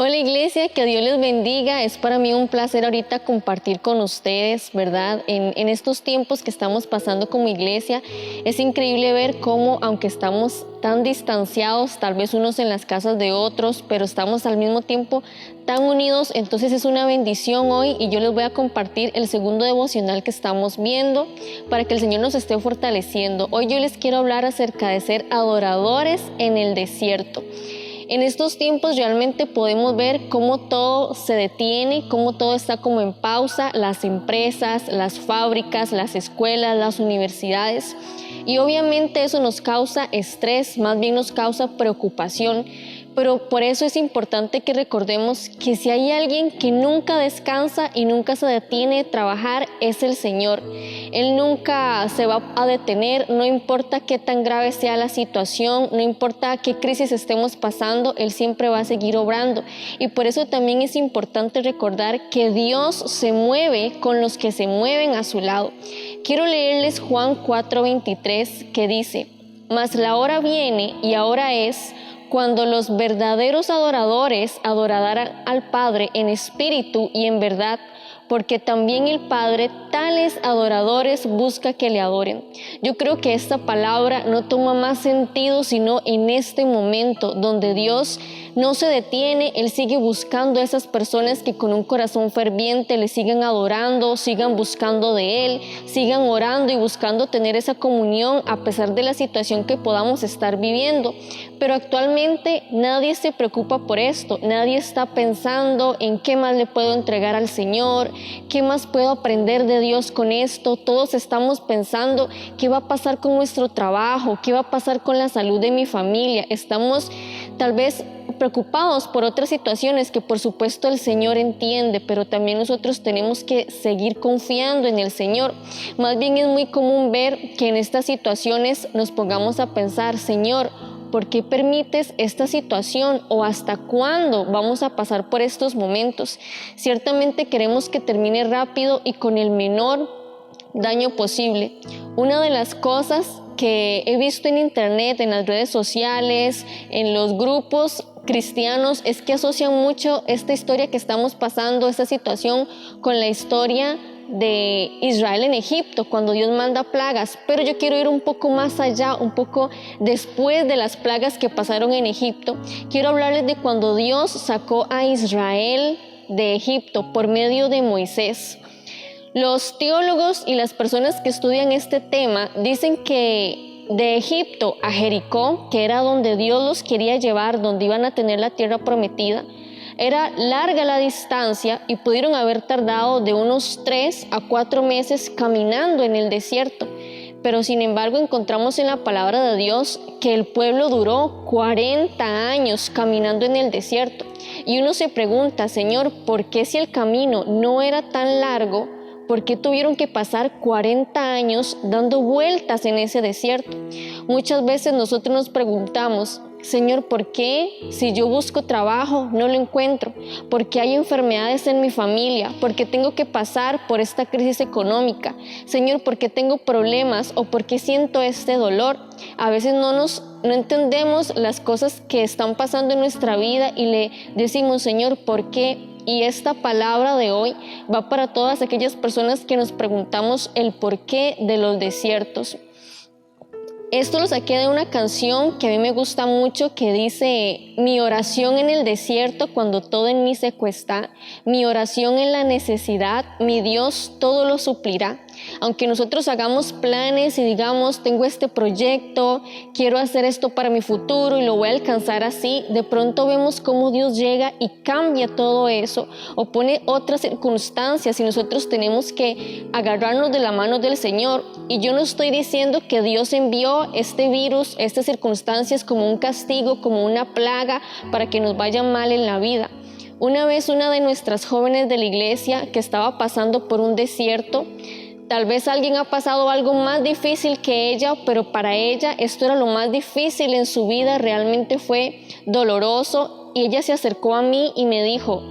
Hola iglesia, que Dios les bendiga. Es para mí un placer ahorita compartir con ustedes, ¿verdad? En estos tiempos que estamos pasando como iglesia, es increíble ver cómo, aunque estamos tan distanciados, tal vez unos en las casas de otros, pero estamos al mismo tiempo tan unidos. Entonces es una bendición hoy y yo les voy a compartir el segundo devocional que estamos viendo para que el Señor nos esté fortaleciendo. Hoy yo les quiero hablar acerca de ser adoradores en el desierto. En estos tiempos realmente podemos ver cómo todo se detiene, cómo todo está como en pausa, las empresas, las fábricas, las escuelas, las universidades. Y obviamente eso nos causa estrés, más bien nos causa preocupación. Pero por eso es importante que recordemos que si hay alguien que nunca descansa y nunca se detiene de trabajar, es el Señor. Él nunca se va a detener, no importa qué tan grave sea la situación, no importa qué crisis estemos pasando, Él siempre va a seguir obrando. Y por eso también es importante recordar que Dios se mueve con los que se mueven a su lado. Quiero leerles Juan 4:23 que dice: «Mas la hora viene y ahora es, cuando los verdaderos adoradores adorarán al Padre en espíritu y en verdad, porque también el Padre tales adoradores busca que le adoren». Yo creo que esta palabra no toma más sentido sino en este momento donde Dios no se detiene. Él sigue buscando a esas personas que con un corazón ferviente le sigan adorando, sigan buscando de Él, sigan orando y buscando tener esa comunión a pesar de la situación que podamos estar viviendo. Pero actualmente nadie se preocupa por esto, nadie está pensando en qué más le puedo entregar al Señor, qué más puedo aprender de Dios con esto. Todos estamos pensando qué va a pasar con nuestro trabajo, qué va a pasar con la salud de mi familia. Estamos tal vez preocupados por otras situaciones que por supuesto el Señor entiende, pero también nosotros tenemos que seguir confiando en el Señor. Más bien es muy común ver que en estas situaciones nos pongamos a pensar: Señor, ¿por qué permites esta situación? ¿O hasta cuándo vamos a pasar por estos momentos? Ciertamente queremos que termine rápido y con el menor daño posible. Una de las cosas que he visto en internet, en las redes sociales, en los grupos cristianos, es que asocian mucho esta historia que estamos pasando, esta situación, con la historia de Israel en Egipto, cuando Dios manda plagas. Pero yo quiero ir un poco más allá, un poco después de las plagas que pasaron en Egipto. Quiero hablarles de cuando Dios sacó a Israel de Egipto por medio de Moisés. Los teólogos y las personas que estudian este tema dicen que de Egipto a Jericó, que era donde Dios los quería llevar, donde iban a tener la tierra prometida, era larga la distancia y pudieron haber tardado de unos 3 a 4 meses caminando en el desierto. Pero sin embargo encontramos en la palabra de Dios que el pueblo duró 40 años caminando en el desierto. Y uno se pregunta: Señor, ¿por qué si el camino no era tan largo, por qué tuvieron que pasar 40 años dando vueltas en ese desierto? Muchas veces nosotros nos preguntamos: Señor, ¿por qué si yo busco trabajo no lo encuentro? ¿Por qué hay enfermedades en mi familia? ¿Por qué tengo que pasar por esta crisis económica? Señor, ¿por qué tengo problemas? ¿O por qué siento este dolor? A veces no entendemos las cosas que están pasando en nuestra vida y le decimos: Señor, ¿por qué? Y esta palabra de hoy va para todas aquellas personas que nos preguntamos el porqué de los desiertos. Esto lo saqué de una canción que a mí me gusta mucho, que dice: mi oración en el desierto, cuando todo en mí se cuesta, mi oración en la necesidad, mi Dios todo lo suplirá. Aunque nosotros hagamos planes y digamos: tengo este proyecto, quiero hacer esto para mi futuro y lo voy a alcanzar así, de pronto vemos cómo Dios llega y cambia todo eso o pone otras circunstancias y nosotros tenemos que agarrarnos de la mano del Señor. Y yo no estoy diciendo que Dios envió este virus, estas circunstancias como un castigo, como una plaga para que nos vaya mal en la vida. Una vez una de nuestras jóvenes de la iglesia que estaba pasando por un desierto, tal vez alguien ha pasado algo más difícil que ella, pero para ella esto era lo más difícil en su vida, realmente fue doloroso, y ella se acercó a mí y me dijo: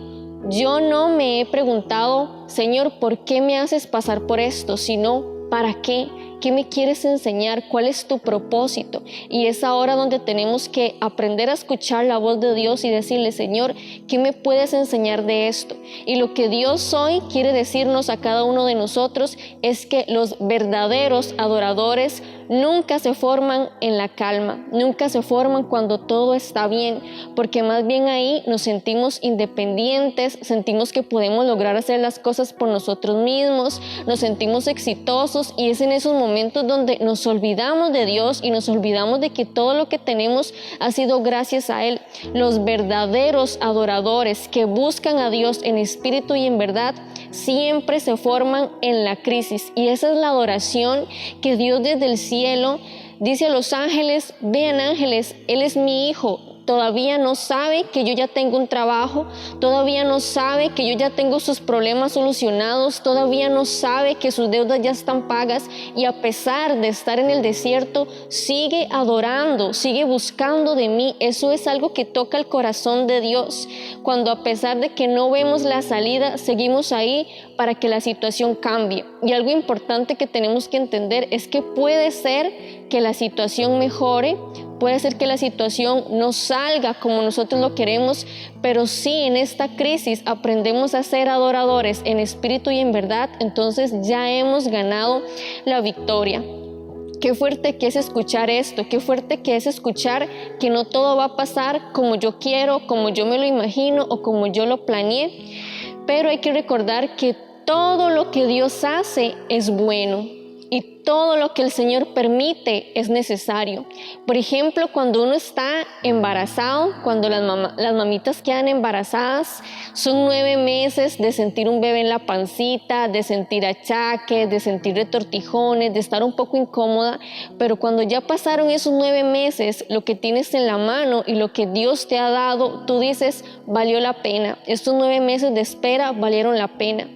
yo no me he preguntado, Señor, ¿por qué me haces pasar por esto? Sino, ¿para qué? ¿qué me quieres enseñar? ¿Cuál es tu propósito? Y es ahora donde tenemos que aprender a escuchar la voz de Dios y decirle, Señor, ¿qué me puedes enseñar de esto? Y lo que Dios hoy quiere decirnos a cada uno de nosotros es que los verdaderos adoradores nunca se forman en la calma, nunca se forman cuando todo está bien, porque más bien ahí nos sentimos independientes, sentimos que podemos lograr hacer las cosas por nosotros mismos, nos sentimos exitosos y es en esos momentos donde nos olvidamos de Dios y nos olvidamos de que todo lo que tenemos ha sido gracias a Él. Los verdaderos adoradores que buscan a Dios en espíritu y en verdad siempre se forman en la crisis, y esa es la adoración que Dios desde el cielo dice a los ángeles: vean ángeles, Él es mi hijo. Todavía no sabe que yo ya tengo un trabajo, todavía no sabe que yo ya tengo sus problemas solucionados, todavía no sabe que sus deudas ya están pagas, y a pesar de estar en el desierto, sigue adorando, sigue buscando de mí. Eso es algo que toca el corazón de Dios, cuando a pesar de que no vemos la salida, seguimos ahí para que la situación cambie. Y algo importante que tenemos que entender es que puede ser que la situación mejore, puede ser que la situación no salga como nosotros lo queremos, pero si en esta crisis aprendemos a ser adoradores en espíritu y en verdad, entonces ya hemos ganado la victoria. Qué fuerte que es escuchar esto, qué fuerte que es escuchar que no todo va a pasar como yo quiero, como yo me lo imagino o como yo lo planeé, pero hay que recordar que todo lo que Dios hace es bueno. Y todo lo que el Señor permite es necesario. Por ejemplo, cuando uno está embarazado, cuando las mamitas quedan embarazadas, son 9 meses de sentir un bebé en la pancita, de sentir achaques, de sentir retortijones, de estar un poco incómoda, pero cuando ya pasaron esos 9 meses, lo que tienes en la mano y lo que Dios te ha dado, tú dices, valió la pena. Estos 9 meses de espera valieron la pena.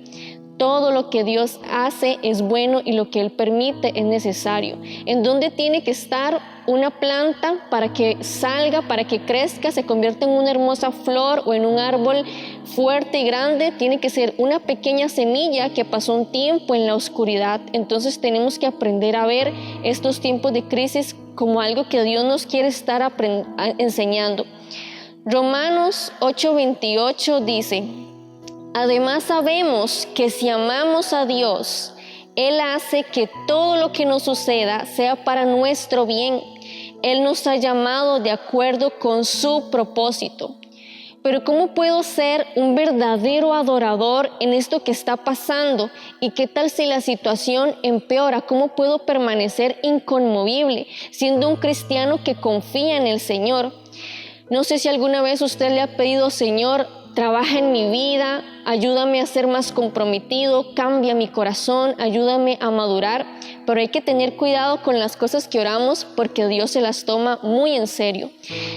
Todo lo que Dios hace es bueno y lo que Él permite es necesario. ¿En dónde tiene que estar una planta para que salga, para que crezca, se convierta en una hermosa flor o en un árbol fuerte y grande? Tiene que ser una pequeña semilla que pasó un tiempo en la oscuridad. Entonces tenemos que aprender a ver estos tiempos de crisis como algo que Dios nos quiere estar enseñando. Romanos 8:28 dice: además sabemos que si amamos a Dios, Él hace que todo lo que nos suceda sea para nuestro bien. Él nos ha llamado de acuerdo con su propósito. Pero ¿cómo puedo ser un verdadero adorador en esto que está pasando? ¿Y qué tal si la situación empeora? ¿Cómo puedo permanecer inconmovible siendo un cristiano que confía en el Señor? No sé si alguna vez usted le ha pedido: Señor, trabaja en mi vida, ayúdame a ser más comprometido, cambia mi corazón, ayúdame a madurar. Pero hay que tener cuidado con las cosas que oramos, porque Dios se las toma muy en serio.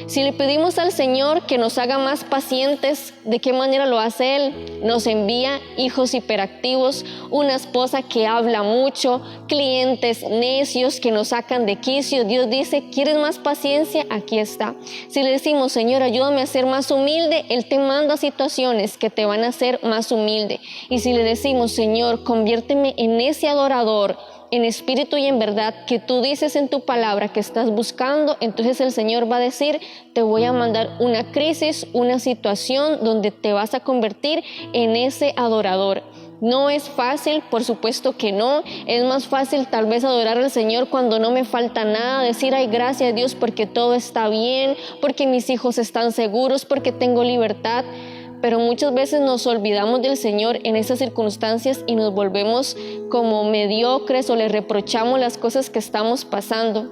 Si le pedimos al Señor que nos haga más pacientes, ¿de qué manera lo hace Él? Nos envía hijos hiperactivos, una esposa que habla mucho, clientes necios que nos sacan de quicio. Dios dice: ¿quieres más paciencia? Aquí está. Si le decimos: Señor, ayúdame a ser más humilde, Él te manda situaciones que te van a hacer más humilde. Y si le decimos: Señor, conviérteme en ese adorador en espíritu y en verdad que tú dices en tu palabra que estás buscando, entonces el Señor va a decir: te voy a mandar una crisis, una situación donde te vas a convertir en ese adorador. No es fácil, por supuesto que no. Es más fácil tal vez adorar al Señor cuando no me falta nada, decir: ay, gracias a Dios porque todo está bien, porque mis hijos están seguros, porque tengo libertad. Pero muchas veces nos olvidamos del Señor en esas circunstancias y nos volvemos como mediocres o le reprochamos las cosas que estamos pasando.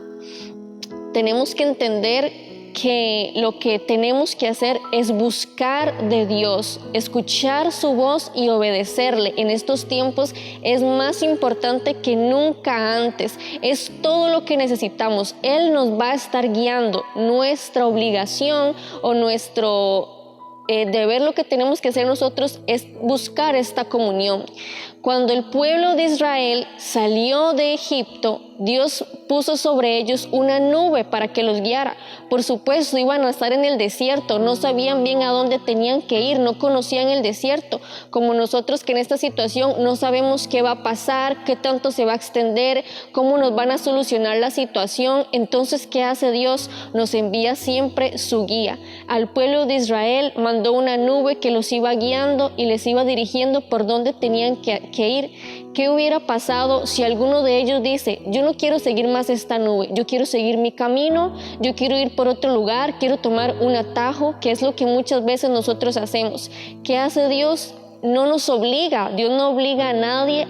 Tenemos que entender que lo que tenemos que hacer es buscar de Dios, escuchar su voz y obedecerle. En estos tiempos es más importante que nunca antes. Es todo lo que necesitamos. Él nos va a estar guiando. Nuestra obligación o nuestro deber, lo que tenemos que hacer nosotros es buscar esta comunión. Cuando el pueblo de Israel salió de Egipto, Dios puso sobre ellos una nube para que los guiara. Por supuesto, iban a estar en el desierto, no sabían bien a dónde tenían que ir, no conocían el desierto, como nosotros que en esta situación no sabemos qué va a pasar, qué tanto se va a extender, cómo nos van a solucionar la situación. Entonces, ¿qué hace Dios? Nos envía siempre su guía. Al pueblo de Israel mandó una nube que los iba guiando y les iba dirigiendo por dónde tenían que ir. ¿Qué hubiera pasado si alguno de ellos dice: yo no quiero seguir más esta nube, yo quiero seguir mi camino, yo quiero ir por otro lugar, quiero tomar un atajo, que es lo que muchas veces nosotros hacemos? ¿Qué hace Dios? No nos obliga, Dios no obliga a nadie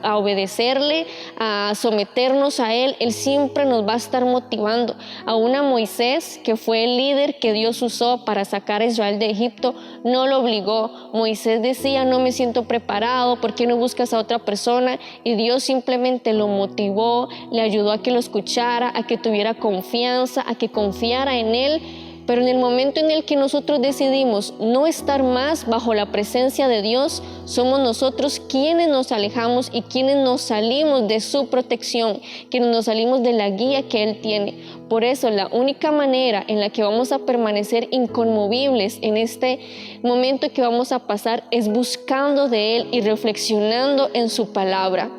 a obedecerle, a someternos a Él. Él siempre nos va a estar motivando. Aún a Moisés, que fue el líder que Dios usó para sacar a Israel de Egipto, no lo obligó. Moisés decía: no me siento preparado, ¿por qué no buscas a otra persona? Y Dios simplemente lo motivó, le ayudó a que lo escuchara, a que tuviera confianza, a que confiara en Él. Pero en el momento en el que nosotros decidimos no estar más bajo la presencia de Dios, somos nosotros quienes nos alejamos y quienes nos salimos de su protección, quienes nos salimos de la guía que Él tiene. Por eso, la única manera en la que vamos a permanecer inconmovibles en este momento que vamos a pasar es buscando de Él y reflexionando en su palabra.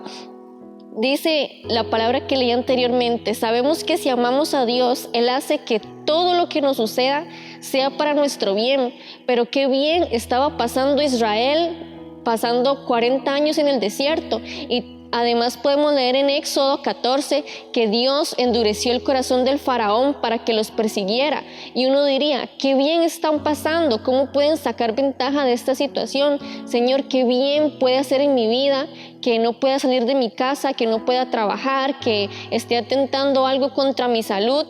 Dice la palabra que leí anteriormente: sabemos que si amamos a Dios, Él hace que todo lo que nos suceda sea para nuestro bien. Pero qué bien estaba pasando Israel, pasando 40 años en el desierto. Y además podemos leer en Éxodo 14 que Dios endureció el corazón del faraón para que los persiguiera. Y uno diría: qué bien están pasando, ¿cómo pueden sacar ventaja de esta situación? Señor, qué bien puede hacer en mi vida que no pueda salir de mi casa, que no pueda trabajar, que esté atentando algo contra mi salud.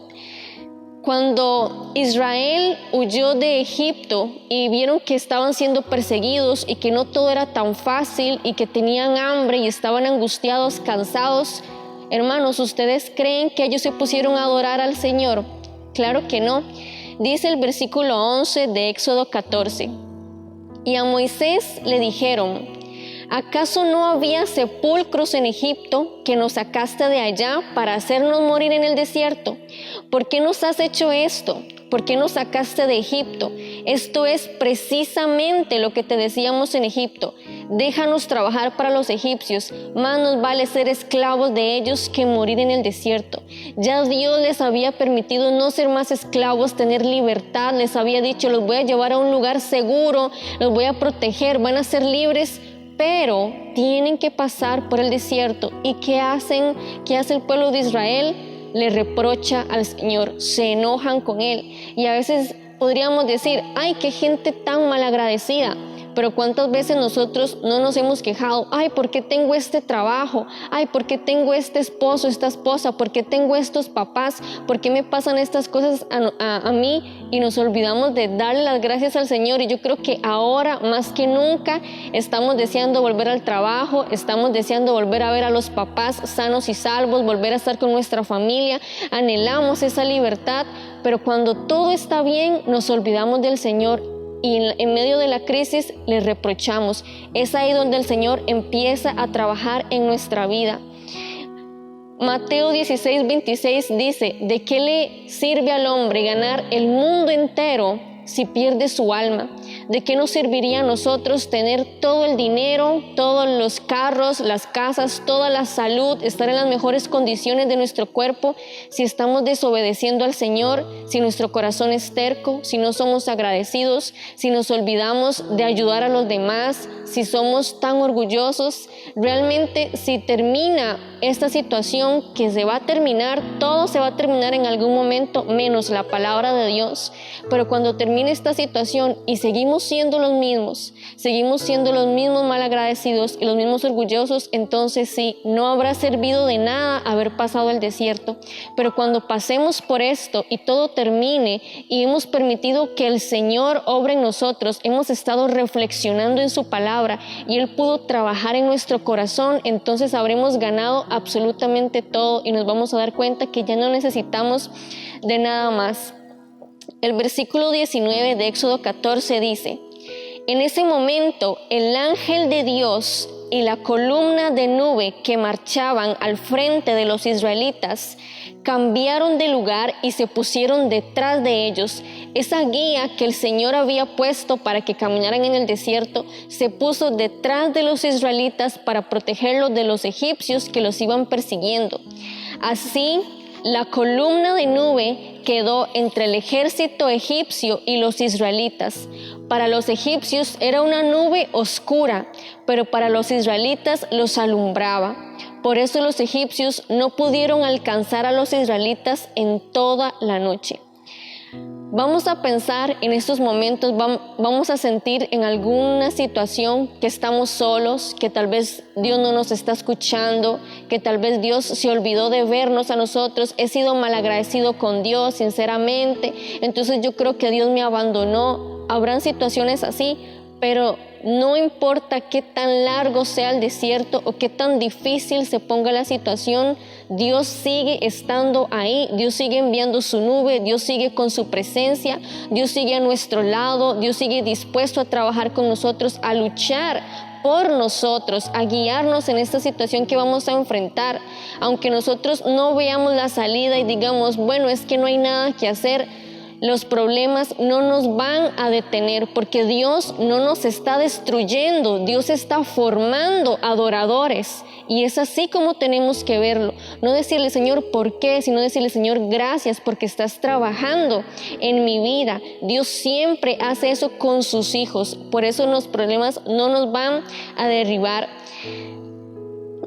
Cuando Israel huyó de Egipto y vieron que estaban siendo perseguidos y que no todo era tan fácil y que tenían hambre y estaban angustiados, cansados, hermanos, ¿ustedes creen que ellos se pusieron a adorar al Señor? Claro que no. Dice el versículo 11 de Éxodo 14: y a Moisés le dijeron: ¿acaso no había sepulcros en Egipto que nos sacaste de allá para hacernos morir en el desierto? ¿Por qué nos has hecho esto? ¿Por qué nos sacaste de Egipto? Esto es precisamente lo que te decíamos en Egipto: déjanos trabajar para los egipcios, más nos vale ser esclavos de ellos que morir en el desierto. Ya Dios les había permitido no ser más esclavos, tener libertad. Les había dicho: los voy a llevar a un lugar seguro, los voy a proteger, van a ser libres. Pero tienen que pasar por el desierto. ¿Y qué hacen? ¿Qué hace el pueblo de Israel? Le reprocha al Señor, se enojan con Él. Y a veces podríamos decir: ¡ay, qué gente tan malagradecida! Pero ¿cuántas veces nosotros no nos hemos quejado? ¡Ay, por qué tengo este trabajo! ¡Ay, por qué tengo este esposo, esta esposa! ¿Por qué tengo estos papás? ¿Por qué me pasan estas cosas a mí? Y nos olvidamos de darle las gracias al Señor. Y yo creo que ahora más que nunca estamos deseando volver al trabajo, estamos deseando volver a ver a los papás sanos y salvos, volver a estar con nuestra familia. Anhelamos esa libertad, pero cuando todo está bien nos olvidamos del Señor. Y en medio de la crisis le reprochamos. Es ahí donde el Señor empieza a trabajar en nuestra vida. Mateo 16:26 dice: ¿de qué le sirve al hombre ganar el mundo entero si pierde su alma? ¿De qué nos serviría a nosotros tener todo el dinero, todos los carros, las casas, toda la salud, estar en las mejores condiciones de nuestro cuerpo, si estamos desobedeciendo al Señor, si nuestro corazón es terco, si no somos agradecidos, si nos olvidamos de ayudar a los demás, si somos tan orgullosos? Realmente, si termina esta situación, que se va a terminar, todo se va a terminar en algún momento, menos la palabra de Dios. Pero cuando termine esta situación y seguimos siendo los mismos malagradecidos y los mismos orgullosos, entonces sí, no habrá servido de nada haber pasado el desierto. Pero cuando pasemos por esto y todo termine y hemos permitido que el Señor obre en nosotros, hemos estado reflexionando en su palabra y Él pudo trabajar en nuestro corazón, entonces habremos ganado absolutamente todo y nos vamos a dar cuenta que ya no necesitamos de nada más. El versículo 19 de Éxodo 14 dice: en ese momento el ángel de Dios y la columna de nube que marchaban al frente de los israelitas cambiaron de lugar y se pusieron detrás de ellos. Esa guía que el Señor había puesto para que caminaran en el desierto se puso detrás de los israelitas para protegerlos de los egipcios que los iban persiguiendo. Así, la columna de nube quedó entre el ejército egipcio y los israelitas. Para los egipcios era una nube oscura, pero para los israelitas los alumbraba. Por eso los egipcios no pudieron alcanzar a los israelitas en toda la noche. Vamos a pensar en estos momentos, vamos a sentir en alguna situación que estamos solos, que tal vez Dios no nos está escuchando, que tal vez Dios se olvidó de vernos a nosotros. He sido malagradecido con Dios, sinceramente, entonces yo creo que Dios me abandonó. Habrán situaciones así, pero no importa qué tan largo sea el desierto o qué tan difícil se ponga la situación, Dios sigue estando ahí, Dios sigue enviando su nube, Dios sigue con su presencia, Dios sigue a nuestro lado, Dios sigue dispuesto a trabajar con nosotros, a luchar por nosotros, a guiarnos en esta situación que vamos a enfrentar. Aunque nosotros no veamos la salida y digamos, bueno, es que no hay nada que hacer, los problemas no nos van a detener porque Dios no nos está destruyendo, Dios está formando adoradores y es así como tenemos que verlo. No decirle, Señor, ¿por qué? Sino decirle, Señor, gracias porque estás trabajando en mi vida. Dios siempre hace eso con sus hijos, por eso los problemas no nos van a derribar.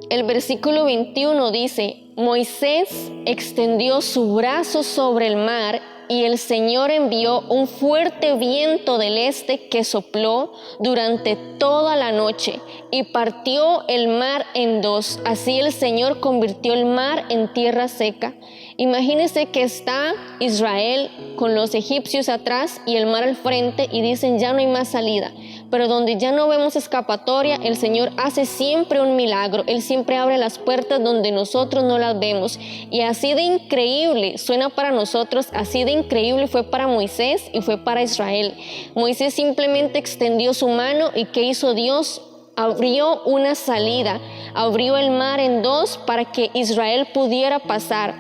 El versículo 21 dice, Moisés extendió su brazo sobre el mar y el Señor envió un fuerte viento del este que sopló durante toda la noche y partió el mar en dos. Así el Señor convirtió el mar en tierra seca. Imagínense que está Israel con los egipcios atrás y el mar al frente y dicen ya no hay más salida. Pero donde ya no vemos escapatoria, el Señor hace siempre un milagro. Él siempre abre las puertas donde nosotros no las vemos. Y así de increíble suena para nosotros, así de increíble fue para Moisés y fue para Israel. Moisés simplemente extendió su mano y ¿qué hizo Dios? Abrió una salida, abrió el mar en dos para que Israel pudiera pasar.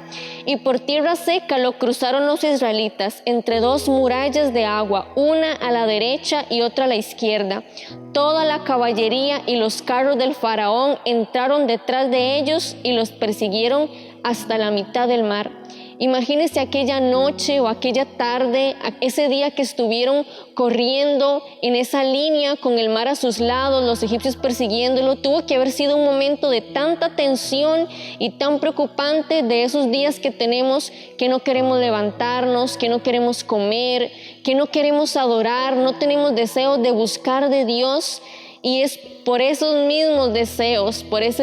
Y por tierra seca lo cruzaron los israelitas entre dos murallas de agua, una a la derecha y otra a la izquierda. Toda la caballería y los carros del faraón entraron detrás de ellos y los persiguieron hasta la mitad del mar. Imagínense aquella noche o aquella tarde, ese día que estuvieron corriendo en esa línea con el mar a sus lados, los egipcios persiguiéndolo. Tuvo que haber sido un momento de tanta tensión y tan preocupante, de esos días que tenemos que no queremos levantarnos, que no queremos comer, que no queremos adorar, no tenemos deseo de buscar de Dios. Y es por esos mismos deseos, por esa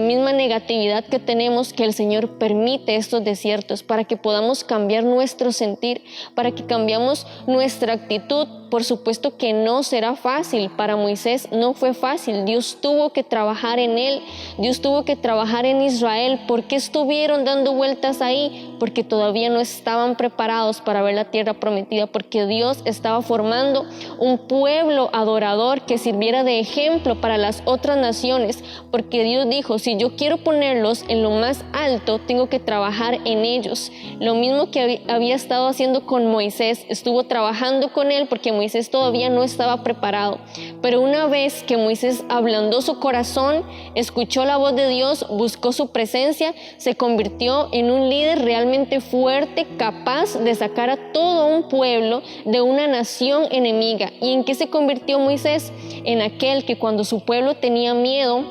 misma negatividad que tenemos, que el Señor permite estos desiertos para que podamos cambiar nuestro sentir, para que cambiamos nuestra actitud. Por supuesto que no será fácil. Para Moisés no fue fácil. Dios tuvo que trabajar en él. Dios tuvo que trabajar en Israel. ¿Por qué estuvieron dando vueltas ahí? Porque todavía no estaban preparados para ver la tierra prometida, porque Dios estaba formando un pueblo adorador que sirviera de ejemplo para las otras naciones, porque Dios dijo, si yo quiero ponerlos en lo más alto, tengo que trabajar en ellos. Lo mismo que había estado haciendo con Moisés, estuvo trabajando con él porque Moisés todavía no estaba preparado. Pero una vez que Moisés ablandó su corazón, escuchó la voz de Dios, buscó su presencia, se convirtió en un líder realmente fuerte, capaz de sacar a todo un pueblo de una nación enemiga. ¿Y en qué se convirtió Moisés? En aquel que cuando su pueblo tenía miedo,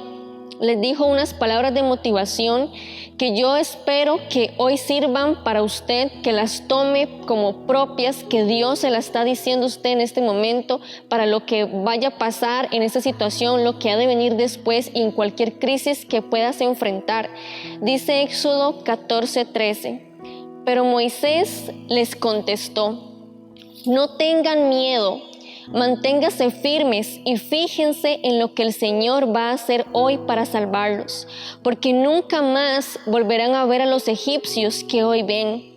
les dijo unas palabras de motivación que yo espero que hoy sirvan para usted, que las tome como propias, que Dios se las está diciendo a usted en este momento para lo que vaya a pasar en esta situación, lo que ha de venir después y en cualquier crisis que puedas enfrentar. Dice Éxodo 14:13, pero Moisés les contestó, no tengan miedo, manténganse firmes y fíjense en lo que el Señor va a hacer hoy para salvarlos, porque nunca más volverán a ver a los egipcios que hoy ven.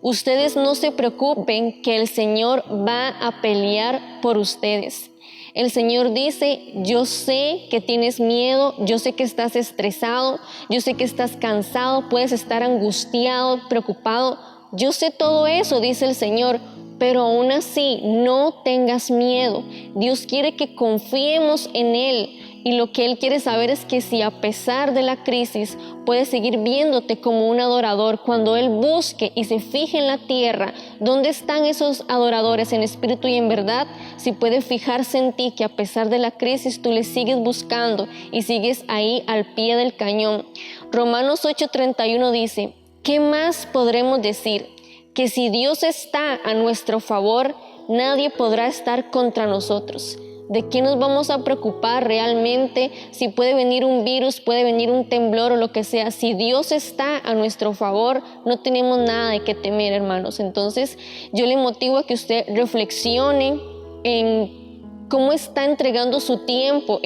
Ustedes no se preocupen, que el Señor va a pelear por ustedes. El Señor dice, yo sé que tienes miedo, yo sé que estás estresado, yo sé que estás cansado, puedes estar angustiado, preocupado. Yo sé todo eso, dice el Señor, pero aún así no tengas miedo. Dios quiere que confiemos en Él. Y lo que Él quiere saber es que si a pesar de la crisis puedes seguir viéndote como un adorador, cuando Él busque y se fije en la tierra, ¿dónde están esos adoradores en espíritu y en verdad? Si puede fijarse en ti, que a pesar de la crisis tú le sigues buscando y sigues ahí al pie del cañón. Romanos 8:31 dice, ¿qué más podremos decir? Que si Dios está a nuestro favor, nadie podrá estar contra nosotros. ¿De qué nos vamos a preocupar realmente? Si puede venir un virus, puede venir un temblor o lo que sea. Si Dios está a nuestro favor, no tenemos nada de qué temer, hermanos. Entonces, yo le motivo a que usted reflexione en cómo está entregando su tiempo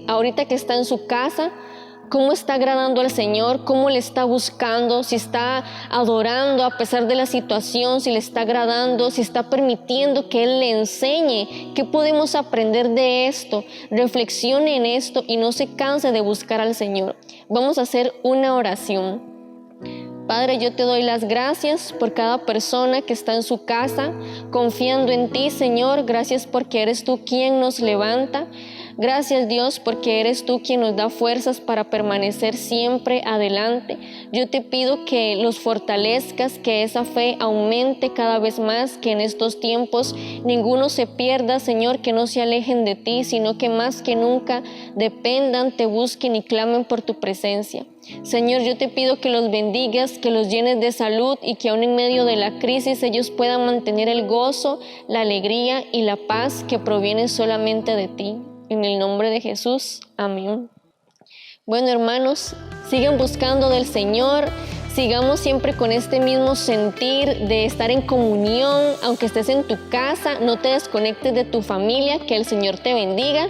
ahorita que está en su casa. ¿Cómo está agradando al Señor? ¿Cómo le está buscando? Si está adorando a pesar de la situación, si le está agradando, si está permitiendo que Él le enseñe. ¿Qué podemos aprender de esto? Reflexione en esto y no se canse de buscar al Señor. Vamos a hacer una oración. Padre, yo te doy las gracias por cada persona que está en su casa, confiando en ti, Señor. Gracias porque eres tú quien nos levanta. Gracias, Dios, porque eres tú quien nos da fuerzas para permanecer siempre adelante. Yo te pido que los fortalezcas, que esa fe aumente cada vez más, que en estos tiempos ninguno se pierda, Señor, que no se alejen de ti, sino que más que nunca dependan, te busquen y clamen por tu presencia. Señor, yo te pido que los bendigas, que los llenes de salud y que aún en medio de la crisis ellos puedan mantener el gozo, la alegría y la paz que provienen solamente de ti. En el nombre de Jesús, amén. Bueno, hermanos, sigan buscando del Señor, sigamos siempre con este mismo sentir de estar en comunión, aunque estés en tu casa, no te desconectes de tu familia, que el Señor te bendiga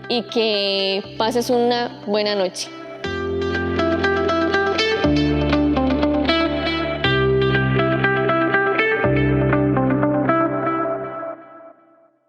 y que pases una buena noche.